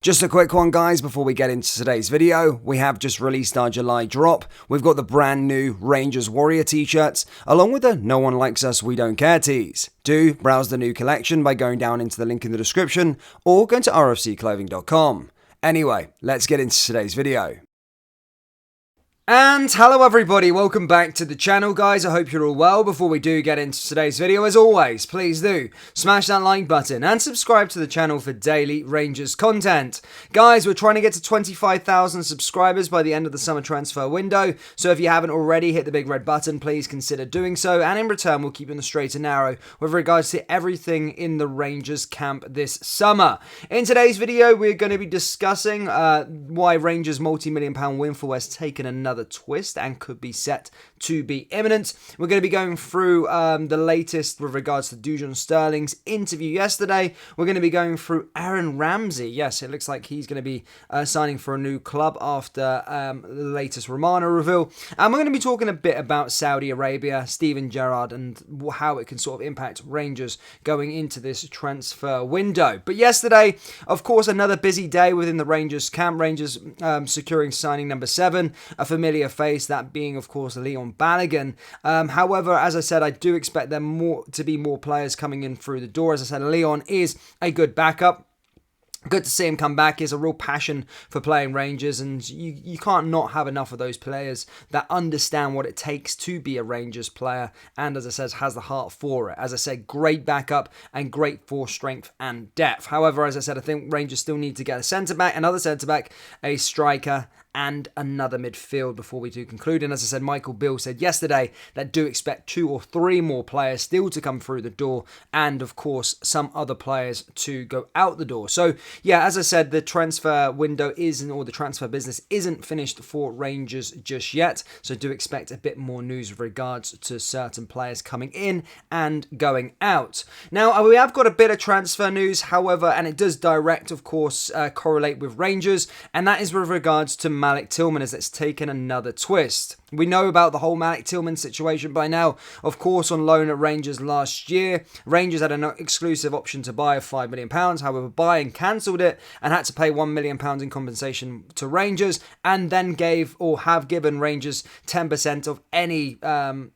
Just a quick one, guys, before we get into today's video. We have just released our July drop. We've got the brand new Rangers Warrior t-shirts, along with the No One Likes Us, We Don't Care tees. Do browse the new collection by going down into the link in the description, or go to rfcclothing.com. Anyway, let's get into today's video. And hello everybody, welcome back to the channel, guys. I hope you're all well. Before we do get into today's video, as always, please do smash that like button and subscribe to the channel for daily Rangers content. Guys, we're trying to get to 25,000 subscribers by the end of the summer transfer window, so if you haven't already, hit the big red button, please consider doing so, and in return we'll keep you on the straight and narrow with regards to everything in the Rangers camp this summer. In today's video, we're going to be discussing why Rangers multi-million pound Windfall has taken another twist and could be set to be imminent. We're going to be going through the latest with regards to Dujon Sterling's interview yesterday. We're going to be going through Aaron Ramsey. Yes, it looks like he's going to be signing for a new club after the latest Romano reveal. And we're going to be talking a bit about Saudi Arabia, Steven Gerrard, and how it can sort of impact Rangers going into this transfer window. But yesterday, of course, another busy day within the Rangers camp. Rangers securing signing number 7, a familiar face, that being, of course, Leon Balogun. However, as I said, I do expect there to be more players coming in through the door. As I said, Leon is a good backup. Good to see him come back. He has a real passion for playing Rangers, and you can't not have enough of those players that understand what it takes to be a Rangers player, and as I said, has the heart for it. As I said, great backup and great force strength and depth. However, as I said, I think Rangers still need to get a centre-back, another centre-back, a striker, and another midfield before we do conclude. And as I said, Michael Beale said yesterday that do expect 2 or 3 more players still to come through the door, and of course some other players to go out the door. So yeah, as I said, the transfer window the transfer business isn't finished for Rangers just yet, so do expect a bit more news with regards to certain players coming in and going out. Now, we have got a bit of transfer news, however, and it does direct, of course, correlate with Rangers, and that is with regards to Malik Tillman, as it's taken another twist. We know about the whole Malik Tillman situation by now. Of course, on loan at Rangers last year, Rangers had an exclusive option to buy of £5 million. However, Bayern cancelled it and had to pay £1 million in compensation to Rangers, and then have given Rangers 10% of any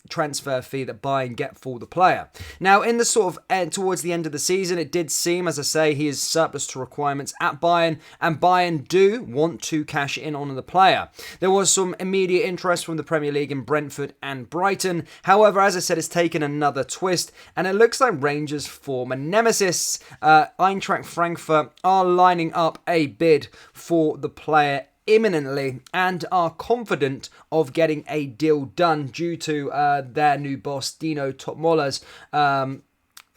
transfer fee that Bayern get for the player. Now, in the sort of towards the end of the season, it did seem, as I say, he is surplus to requirements at Bayern, and Bayern do want to cash in on the player. There was some immediate interest from the Premier League in Brentford and Brighton. However, as I said, it's taken another twist, and it looks like Rangers' former nemesis, Eintracht Frankfurt, are lining up a bid for the player imminently and are confident of getting a deal done due to their new boss, Dino Topmoller's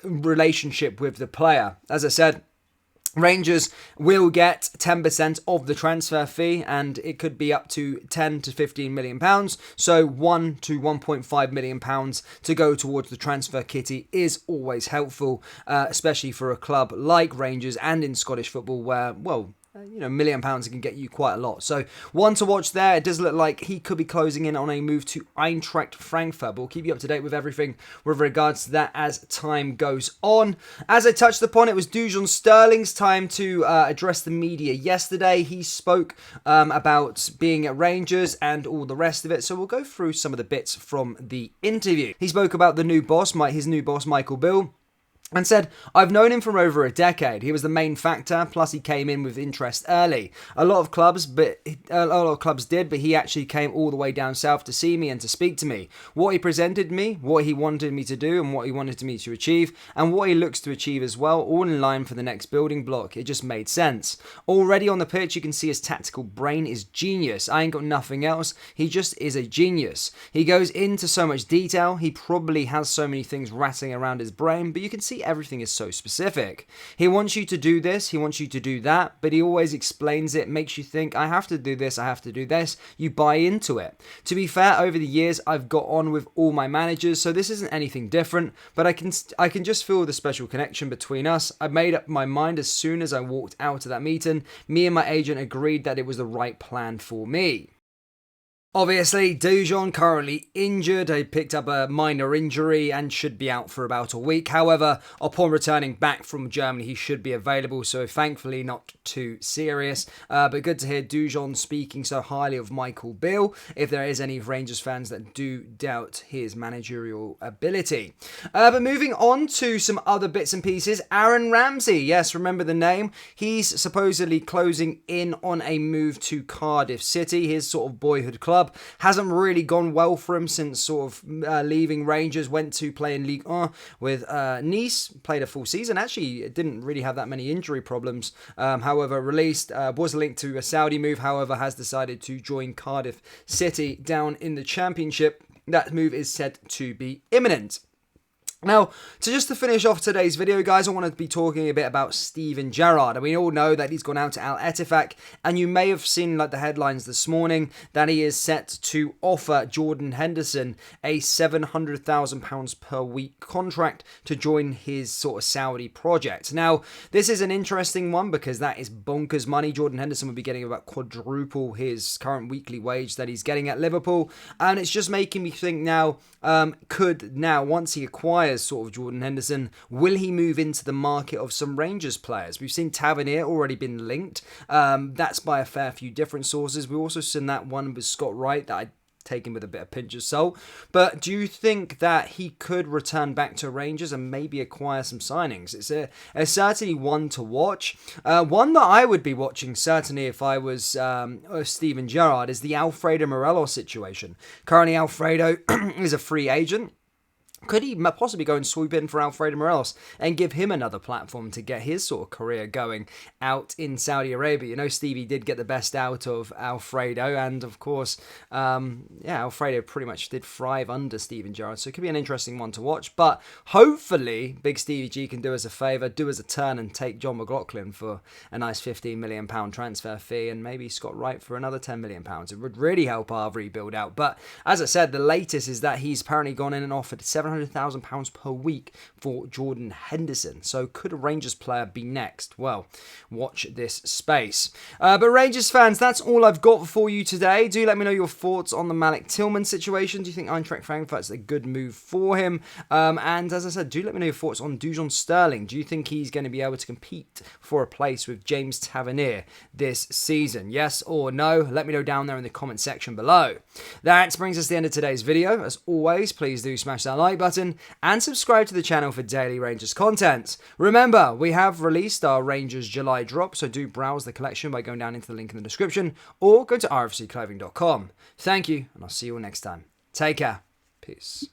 relationship with the player. As I said, Rangers will get 10% of the transfer fee, and it could be up to 10 to 15 million pounds. So 1 to 1.5 million pounds to go towards the transfer kitty is always helpful, especially for a club like Rangers and in Scottish football where, well, £1 million can get you quite a lot. So one to watch there. It does look like he could be closing in on a move to Eintracht Frankfurt, but we'll keep you up to date with everything with regards to that as time goes on. As I touched upon, it was Dujon Sterling's time to address the media yesterday. He spoke about being at Rangers and all the rest of it, so we'll go through some of the bits from the interview. He spoke about his new boss, Michael Beale, and said, "I've known him for over a decade. He was the main factor, plus he came in with interest early. A lot of clubs did, but he actually came all the way down south to see me and to speak to me. What he presented me, what he wanted me to do, and what he wanted me to achieve, and what he looks to achieve as well, all in line for the next building block. It just made sense. Already on the pitch, you can see his tactical brain is genius. I ain't got nothing else. He just is a genius. He goes into so much detail. He probably has so many things rattling around his brain, but you can see everything is so specific. He wants you to do this, he wants you to do that, but he always explains it, makes you think, I have to do this, I have to do this. You buy into it. To be fair, over the years, I've got on with all my managers, so this isn't anything different, but I can just feel the special connection between us. I made up my mind as soon as I walked out of that meeting. Me and my agent agreed that it was the right plan for me." Obviously, Dujon currently injured. He picked up a minor injury and should be out for about a week. However, upon returning back from Germany, he should be available. So thankfully, not too serious. But good to hear Dujon speaking so highly of Michael Beale. If there is any Rangers fans that do doubt his managerial ability. But moving on to some other bits and pieces. Aaron Ramsey, yes, remember the name. He's supposedly closing in on a move to Cardiff City, his sort of boyhood club. Hasn't really gone well for him since sort of leaving Rangers, went to play in Ligue 1 with Nice, played a full season. Actually, didn't really have that many injury problems. However, released, was linked to a Saudi move, however, has decided to join Cardiff City down in the Championship. That move is said to be imminent. Now, to finish off today's video, guys, I want to be talking a bit about Steven Gerrard. And we all know that he's gone out to Al Ettifaq, and you may have seen like the headlines this morning that he is set to offer Jordan Henderson a £700,000 per week contract to join his sort of Saudi project. Now, this is an interesting one because that is bonkers money. Jordan Henderson would be getting about quadruple his current weekly wage that he's getting at Liverpool, and it's just making me think now, once he acquires sort of Jordan Henderson, will he move into the market of some Rangers players? We've seen Tavernier already been linked. That's by a fair few different sources. We've also seen that one with Scott Wright that I taken with a bit of pinch of salt. But do you think that he could return back to Rangers and maybe acquire some signings? It's certainly one to watch. One that I would be watching, certainly if I was Steven Gerrard, is the Alfredo Morelos situation. Currently, Alfredo is a free agent. Could he possibly go and swoop in for Alfredo Morelos and give him another platform to get his sort of career going out in Saudi Arabia? You know, Stevie did get the best out of Alfredo, and of course, Alfredo pretty much did thrive under Steven Gerrard, so it could be an interesting one to watch. But hopefully, Big Stevie G can do us a favour, do us a turn, and take John McLaughlin for a nice £15 million transfer fee, and maybe Scott Wright for another £10 million. It would really help our rebuild out. But as I said, the latest is that he's apparently gone in and offered £700,000 per week for Jordan Henderson. So could a Rangers player be next? Well, watch this space. But Rangers fans, that's all I've got for you today. Do let me know your thoughts on the Malik Tillman situation. Do you think Eintracht Frankfurt's a good move for him? And as I said, do let me know your thoughts on Dujon Sterling. Do you think he's going to be able to compete for a place with James Tavernier this season? Yes or no? Let me know down there in the comment section below. That brings us to the end of today's video. As always, please do smash that like button and subscribe to the channel for daily Rangers content. Remember, we have released our Rangers July drop, so do browse the collection by going down into the link in the description or go to rfcclothing.com. Thank you, and I'll see you all next time. Take care. Peace.